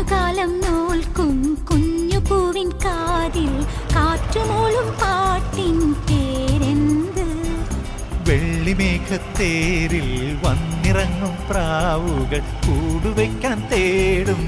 കാലം നോൽക്കും കുഞ്ഞു പൂവിൻ കാതിൽ കാറ്റുമൂളും പാട്ടിൻ പേരെന്ത്? വെള്ളിമേഘത്തേരിൽ വന്നിറങ്ങും പ്രാവുകൾ കൂടുവയ്ക്കാൻ തേടും